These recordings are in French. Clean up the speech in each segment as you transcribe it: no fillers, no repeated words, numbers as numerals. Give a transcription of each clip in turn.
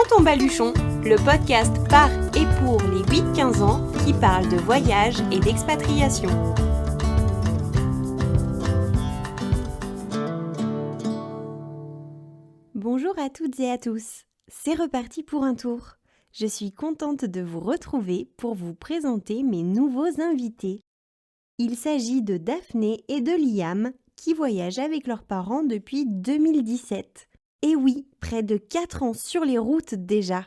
Tonton Baluchon, le podcast par et pour les 8-15 ans qui parle de voyage et d'expatriation. Bonjour à toutes et à tous, c'est reparti pour un tour. Je suis contente de vous retrouver pour vous présenter mes nouveaux invités. Il s'agit de Daphné et de Liam qui voyagent avec leurs parents depuis 2017. Et oui, près de 4 ans sur les routes déjà.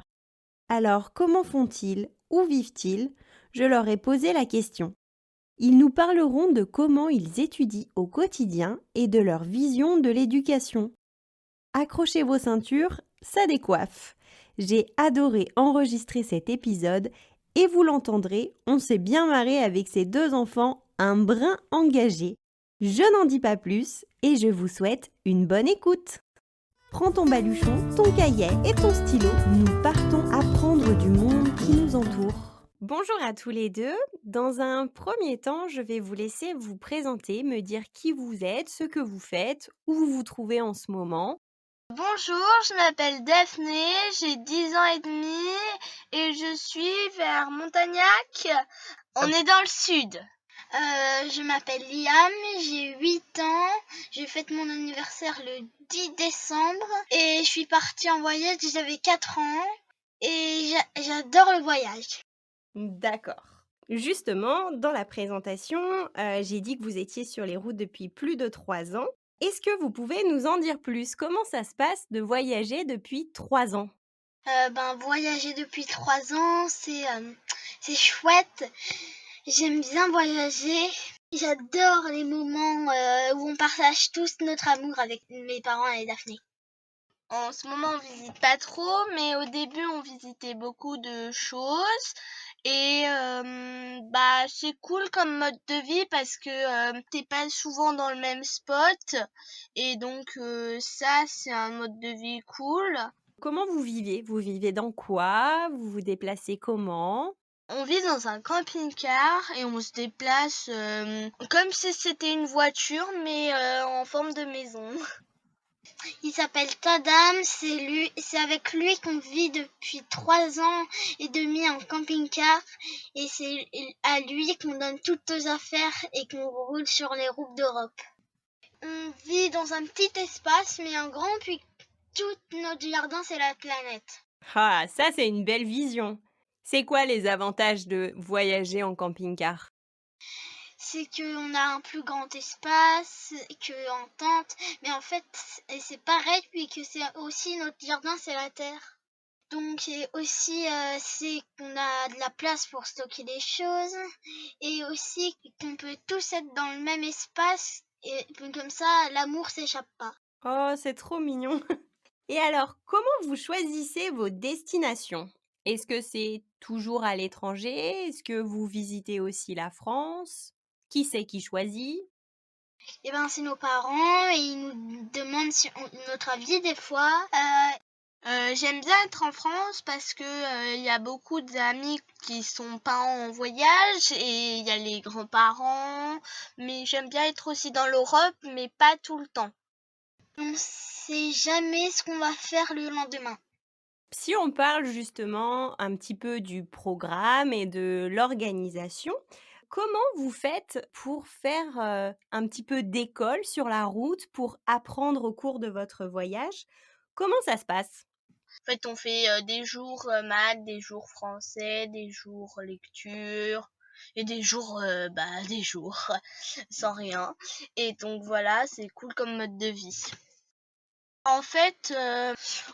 Alors, comment font-ils? Où vivent-ils? Je leur ai posé la question. Ils nous parleront de comment ils étudient au quotidien et de leur vision de l'éducation. Accrochez vos ceintures, ça décoiffe. J'ai adoré enregistrer cet épisode et vous l'entendrez, on s'est bien marré avec ces deux enfants, un brin engagés. Je n'en dis pas plus et je vous souhaite une bonne écoute. Prends ton baluchon, ton cahier et ton stylo, nous partons apprendre du monde qui nous entoure. Bonjour à tous les deux. Dans un premier temps, je vais vous laisser vous présenter, me dire qui vous êtes, ce que vous faites, où vous vous trouvez en ce moment. Bonjour, je m'appelle Daphné, j'ai 10 ans et demi et je suis vers Montagnac. On est dans le sud. Je m'appelle Liam, j'ai 8 ans, j'ai fêté mon anniversaire le 10 décembre et je suis partie en voyage, j'avais 4 ans et j'adore le voyage. D'accord. Justement, dans la présentation, j'ai dit que vous étiez sur les routes depuis plus de 3 ans. Est-ce que vous pouvez nous en dire plus? Comment ça se passe de voyager depuis 3 ans? Voyager depuis 3 ans, c'est chouette. J'aime bien voyager. J'adore les moments où on partage tous notre amour avec mes parents et Daphné. En ce moment, on visite pas trop, mais au début, on visitait beaucoup de choses. Et c'est cool comme mode de vie parce que t'es pas souvent dans le même spot. Et donc ça, c'est un mode de vie cool. Comment vous vivez? Vous vivez dans quoi? Vous vous déplacez comment? On vit dans un camping-car et on se déplace comme si c'était une voiture, mais en forme de maison. Il s'appelle Tadam, c'est avec lui qu'on vit depuis 3 ans et demi en camping-car et c'est à lui qu'on donne toutes nos affaires et qu'on roule sur les routes d'Europe. On vit dans un petit espace mais en grand, puis tout notre jardin c'est la planète. Ah, ça c'est une belle vision. C'est quoi les avantages de voyager en camping-car? C'est qu'on a un plus grand espace qu'en tente, mais en fait c'est pareil, puis que c'est aussi notre jardin c'est la terre. Donc et aussi c'est qu'on a de la place pour stocker des choses et aussi qu'on peut tous être dans le même espace et comme ça l'amour s'échappe pas. Oh, c'est trop mignon. Et alors, comment vous choisissez vos destinations? Est-ce que c'est toujours à l'étranger? Est-ce que vous visitez aussi la France? Qui c'est qui choisit? Et c'est nos parents et ils nous demandent notre avis des fois. J'aime bien être en France parce que il y a beaucoup d'amis qui sont pas en voyage et il y a les grands-parents, mais j'aime bien être aussi dans l'Europe, mais pas tout le temps. On sait jamais ce qu'on va faire le lendemain. Si on parle justement un petit peu du programme et de l'organisation, comment vous faites pour faire, un petit peu d'école sur la route, pour apprendre au cours de votre voyage? Comment ça se passe? En fait, on fait des jours maths, des jours français, des jours lecture et des jours, des jours sans rien. Et donc voilà, c'est cool comme mode de vie. En fait,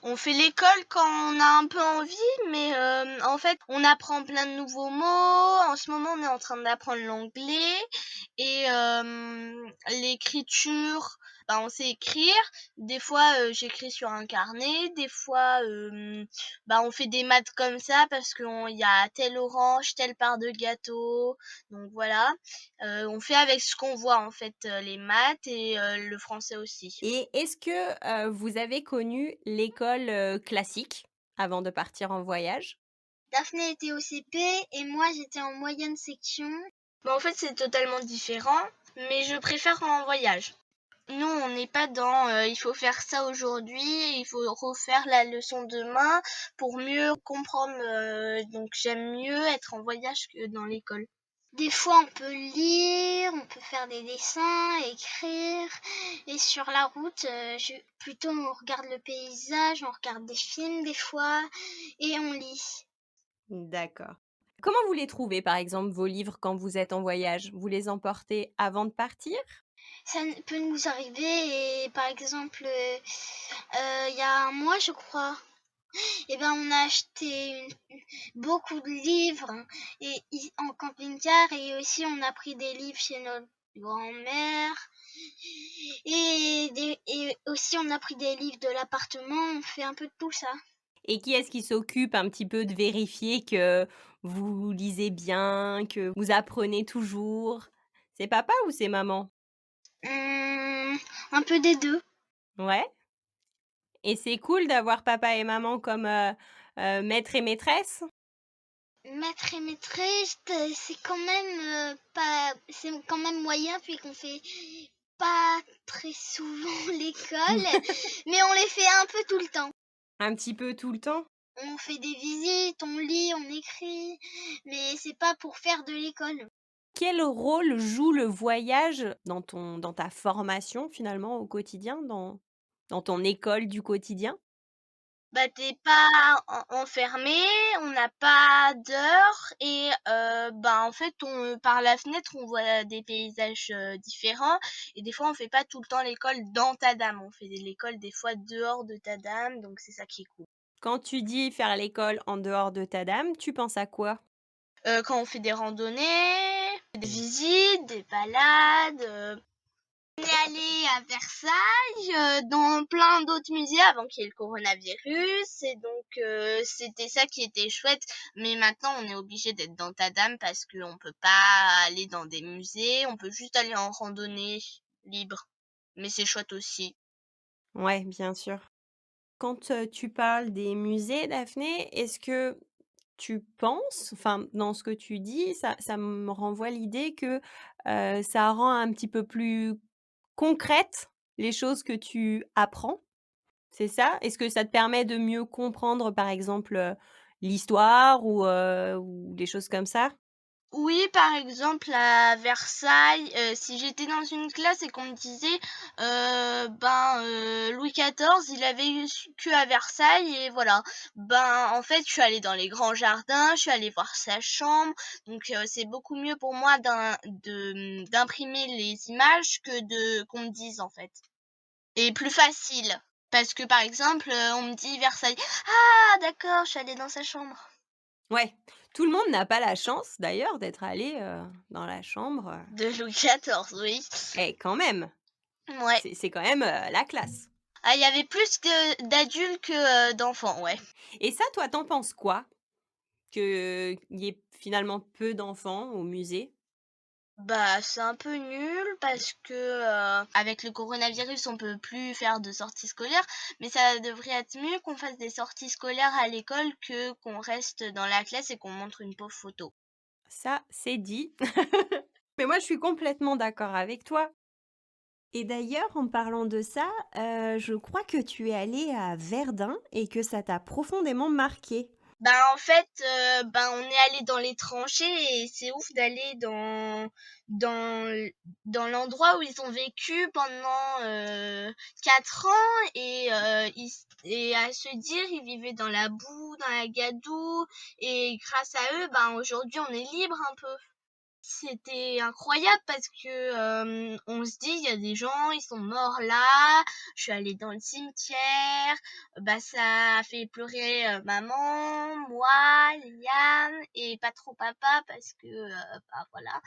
on fait l'école quand on a un peu envie, mais en fait, on apprend plein de nouveaux mots. En ce moment, on est en train d'apprendre l'anglais et l'écriture, on sait écrire. Des fois, j'écris sur un carnet. Des fois, on fait des maths comme ça parce qu'il y a telle orange, telle part de gâteau. Donc voilà. On fait avec ce qu'on voit en fait, les maths et le français aussi. Et est-ce que, vous avez connu l'école, classique avant de partir en voyage? Daphné était au CP et moi j'étais en moyenne section. En fait c'est totalement différent, mais je préfère en voyage. Nous, on n'est pas dans il faut faire ça aujourd'hui, et il faut refaire la leçon demain pour mieux comprendre. Donc j'aime mieux être en voyage que dans l'école. Des fois, on peut lire, on peut faire des dessins, écrire. Et sur la route, plutôt on regarde le paysage, on regarde des films des fois et on lit. D'accord. Comment vous les trouvez, par exemple, vos livres quand vous êtes en voyage? Vous les emportez avant de partir? Ça peut nous arriver et par exemple, il y a un mois, je crois, et ben on a acheté beaucoup de livres en camping-car et aussi on a pris des livres chez notre grand-mère et aussi on a pris des livres de l'appartement. On fait un peu de tout ça. Et qui est-ce qui s'occupe un petit peu de vérifier que vous lisez bien, que vous apprenez toujours? C'est papa ou c'est maman? Un peu des deux. Ouais? Et c'est cool d'avoir papa et maman comme, maître et maîtresse? Maître et maîtresse, c'est quand même pas, c'est quand même moyen puis qu'on fait pas très souvent l'école, mais on les fait un peu tout le temps. Un petit peu tout le temps? On fait des visites, on lit, on écrit, mais c'est pas pour faire de l'école. Quel rôle joue le voyage dans ta formation finalement au quotidien, dans ton école du quotidien? Bah, t'es pas enfermé, on n'a pas d'heure et bah, en fait, par la fenêtre, on voit des paysages différents et des fois, on fait pas tout le temps l'école dans Tadam. On fait l'école des fois dehors de Tadam, donc c'est ça qui est cool. Quand tu dis faire l'école en dehors de ta dame, tu penses à quoi? Quand on fait des randonnées, des visites, des balades, on est allé à Versailles, dans plein d'autres musées avant qu'il y ait le coronavirus et donc c'était ça qui était chouette. Mais maintenant, on est obligé d'être dans Tadam parce qu'on peut pas aller dans des musées, on peut juste aller en randonnée libre. Mais c'est chouette aussi. Ouais, bien sûr. Quand, tu parles des musées, Daphné, est-ce que tu penses, enfin, dans ce que tu dis, ça me renvoie l'idée que, ça rend un petit peu plus concrètes les choses que tu apprends, c'est ça? Est-ce que ça te permet de mieux comprendre, par exemple, l'histoire ou des choses comme ça? Oui, par exemple, à Versailles, si j'étais dans une classe et qu'on me disait, Louis XIV, il avait vécu à Versailles et voilà. Ben, en fait, je suis allée dans les grands jardins, je suis allée voir sa chambre, donc c'est beaucoup mieux pour moi d'imprimer les images que de qu'on me dise, en fait. Et plus facile, parce que, par exemple, on me dit Versailles: «Ah d'accord, je suis allée dans sa chambre». Ouais, tout le monde n'a pas la chance d'ailleurs d'être allé, dans la chambre, De Louis XIV, oui. et quand même, Ouais. c'est quand même, la classe. Ah, il y avait plus que d'adultes que, d'enfants, ouais. Et ça, toi, tu en penses quoi? Qu'il y ait finalement peu d'enfants au musée? Bah, c'est un peu nul parce que, avec le coronavirus, on peut plus faire de sorties scolaires, mais ça devrait être mieux qu'on fasse des sorties scolaires à l'école que qu'on reste dans la classe et qu'on montre une pauvre photo. Ça, c'est dit. Mais moi, je suis complètement d'accord avec toi. Et d'ailleurs, en parlant de ça, je crois que tu es allée à Verdun et que ça t'a profondément marqué. En fait, on est allé dans les tranchées et c'est ouf d'aller dans l dans l'endroit où ils ont vécu pendant, 4 ans et à se dire, ils vivaient dans la boue, dans la gadoue et grâce à eux, aujourd'hui, on est libre un peu. C'était incroyable parce que, on se dit: «Il y a des gens, ils sont morts là». Je suis allée dans le cimetière, ça a fait pleurer, maman, moi, Liliane et pas trop papa parce que, voilà,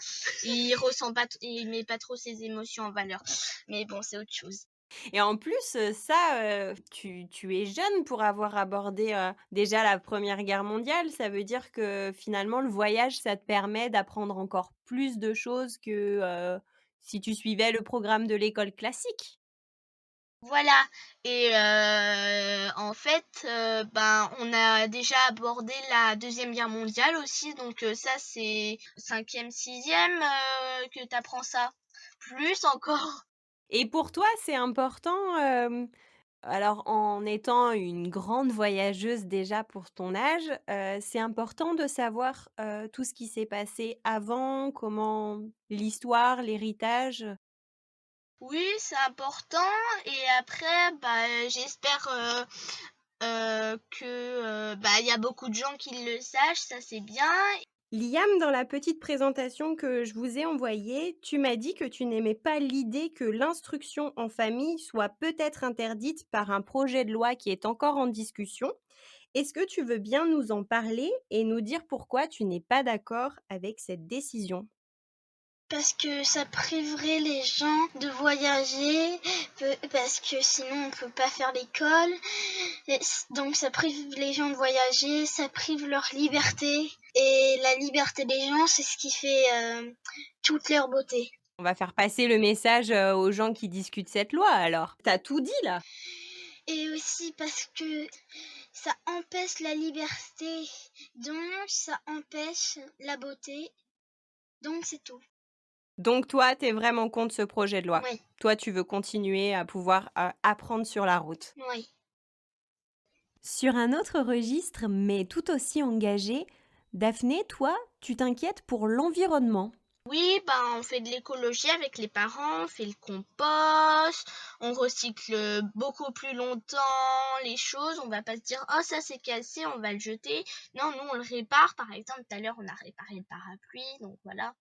il met pas trop ses émotions en valeur. Mais bon, c'est autre chose. Et en plus, ça, tu es jeune pour avoir abordé, déjà la Première Guerre mondiale. Ça veut dire que finalement le voyage, ça te permet d'apprendre encore plus de choses que, si tu suivais le programme de l'école classique. Voilà et en fait, on a déjà abordé la Deuxième Guerre mondiale aussi donc ça c'est 5e, 6e que tu apprends ça. Plus encore. Et pour toi, c'est important, alors en étant une grande voyageuse déjà pour ton âge, c'est important de savoir, tout ce qui s'est passé avant, comment l'histoire, l'héritage? Oui, c'est important et après, j'espère, que, il y a beaucoup de gens qui le sachent, ça c'est bien. Liam, dans la petite présentation que je vous ai envoyée, tu m'as dit que tu n'aimais pas l'idée que l'instruction en famille soit peut-être interdite par un projet de loi qui est encore en discussion. Est-ce que tu veux bien nous en parler et nous dire pourquoi tu n'es pas d'accord avec cette décision? Parce que ça priverait les gens de voyager, parce que sinon on peut pas faire l'école. Donc ça prive les gens de voyager, ça prive leur liberté. Et la liberté des gens, c'est ce qui fait toute leur beauté. On va faire passer le message, aux gens qui discutent cette loi alors. Tu as tout dit là. Et aussi parce que ça empêche la liberté, donc ça empêche la beauté, donc c'est tout. Donc toi, tu es vraiment contre ce projet de loi? Oui, Toi, tu veux continuer à pouvoir, apprendre sur la route? oui. Sur un autre registre, mais tout aussi engagé, Daphné, toi, tu t'inquiètes pour l'environnement. Oui, on fait de l'écologie avec les parents, on fait le compost, on recycle beaucoup plus longtemps les choses. On va pas se dire, oh ça c'est cassé, on va le jeter. Non, nous on le répare. Par exemple, tout à l'heure on a réparé le parapluie, donc voilà.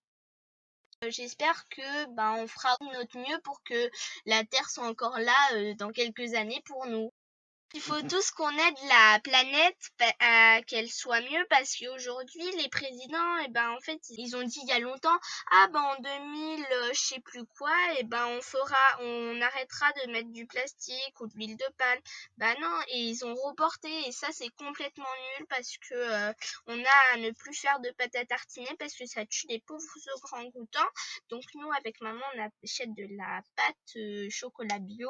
J'espère que on fera de notre mieux pour que la Terre soit encore là dans quelques années pour nous. Il faut tous qu'on aide la planète à qu'elle soit mieux parce qu'aujourd'hui les présidents en fait ils ont dit il y a longtemps en 2000 je sais plus quoi on arrêtera de mettre du plastique ou de l'huile de palme. Non, et ils ont reporté et ça c'est complètement nul parce que on a à ne plus faire de pâte à tartiner parce que ça tue les pauvres orang-outans. Donc nous avec maman on achète de la pâte chocolat bio,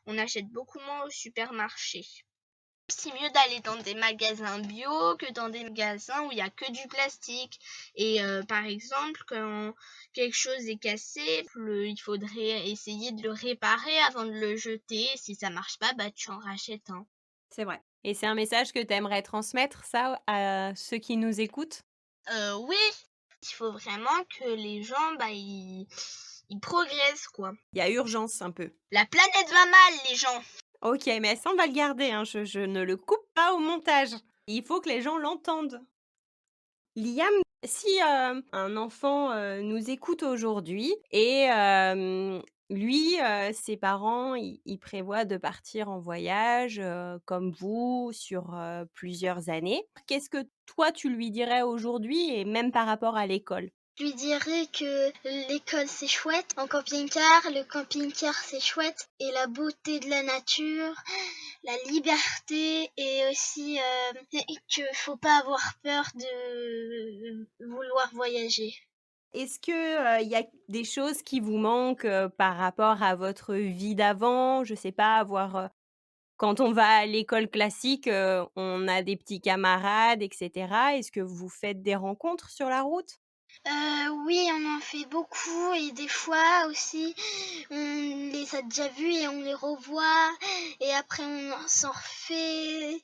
on achète beaucoup moins au supermarché. C'est mieux d'aller dans des magasins bio que dans des magasins où il y a que du plastique. Et par exemple, quand quelque chose est cassé, il faudrait essayer de le réparer avant de le jeter. Si ça marche pas, tu en rachètes un. C'est vrai. Et c'est un message que tu aimerais transmettre ça à ceux qui nous écoutent? Oui, il faut vraiment que les gens, ils progressent, quoi. Il y a urgence un peu. La planète va mal, les gens. OK, mais ça on va le garder, hein, je ne le coupe pas au montage. Il faut que les gens l'entendent. Liam, si, un enfant, nous écoute aujourd'hui et lui, ses parents, ils prévoient de partir en voyage, comme vous sur, plusieurs années. Qu'est-ce que toi tu lui dirais aujourd'hui et même par rapport à l'école? Je lui dirais que l'école c'est chouette en camping-car, le camping-car c'est chouette et la beauté de la nature, la liberté et aussi que faut pas avoir peur de vouloir voyager. Est-ce que, il y a des choses qui vous manquent, par rapport à votre vie d'avant? Je sais pas, avoir, quand on va à l'école classique, on a des petits camarades et cetera. Est-ce que vous faites des rencontres sur la route? Oui, on en fait beaucoup et des fois aussi on les a déjà vus et on les revoit et après on s'en refait.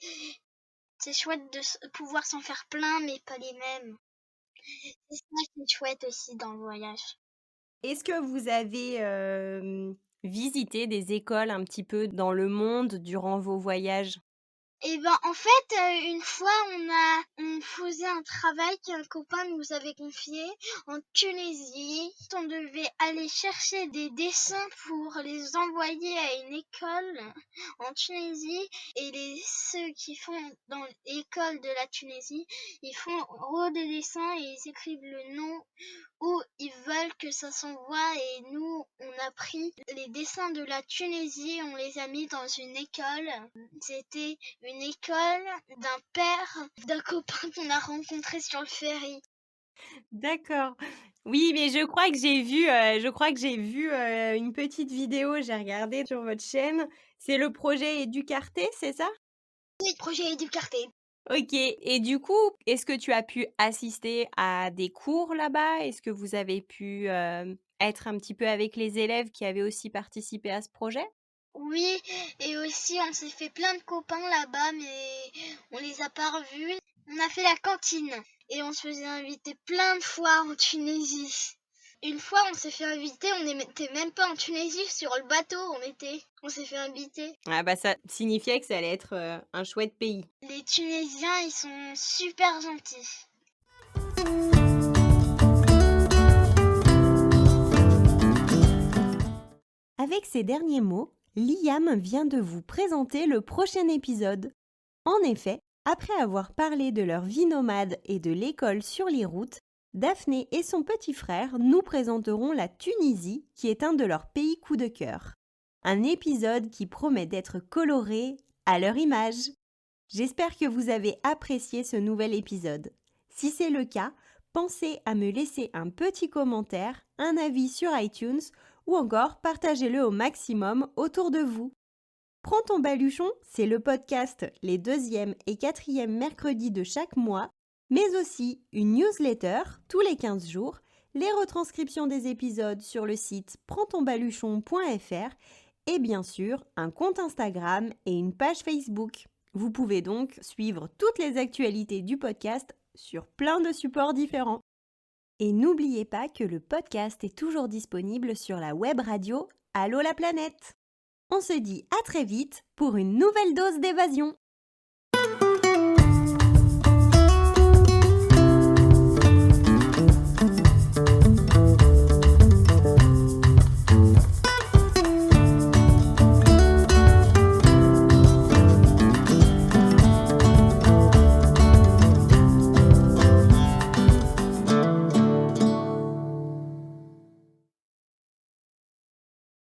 C'est chouette de pouvoir s'en faire plein mais pas les mêmes. C'est ça qui est chouette aussi dans le voyage. Est-ce que vous avez, visité des écoles un petit peu dans le monde durant vos voyages? En fait, une fois, on faisait un travail qu'un copain nous avait confié en Tunisie. On devait aller chercher des dessins pour les envoyer à une école en Tunisie et ceux qui font dans l'école de la Tunisie, ils font des dessins et ils écrivent le nom où ils veulent que ça s'envoie et nous, on a pris les dessins de la Tunisie, on les a mis dans une école. C'était une école d'un père d'un copain qu'on a rencontré sur le ferry. D'accord. Oui, mais je crois que j'ai vu, une petite vidéo, j'ai regardé sur votre chaîne. C'est le projet Educarté, c'est ça? Oui, projet Éducarté. OK, et du coup, est-ce que tu as pu assister à des cours là-bas? Est-ce que vous avez pu, être un petit peu avec les élèves qui avaient aussi participé à ce projet? Oui, et aussi on s'est fait plein de copains là-bas, mais on les a pas revus. On a fait la cantine et on se faisait inviter plein de fois en Tunisie. Une fois, on s'est fait inviter, on n'était même pas en Tunisie, sur le bateau on s'est fait inviter. Ah bah, ça signifiait que ça allait être, un chouette pays. Les Tunisiens, ils sont super gentils. Avec ces derniers mots, Liam vient de vous présenter le prochain épisode. En effet, après avoir parlé de leur vie nomade et de l'école sur les routes, Daphné et son petit frère nous présenteront la Tunisie, qui est un de leurs pays coup de cœur. Un épisode qui promet d'être coloré à leur image. J'espère que vous avez apprécié ce nouvel épisode. Si c'est le cas, pensez à me laisser un petit commentaire, un avis sur iTunes ou encore partagez-le au maximum autour de vous. Prends ton baluchon, c'est le podcast les 2e et 4e mercredis de chaque mois, mais aussi une newsletter tous les 15 jours, les retranscriptions des épisodes sur le site prendtonbaluchon.fr et bien sûr un compte Instagram et une page Facebook. Vous pouvez donc suivre toutes les actualités du podcast sur plein de supports différents. Et n'oubliez pas que le podcast est toujours disponible sur la web radio Allô la planète. On se dit à très vite pour une nouvelle dose d'évasion.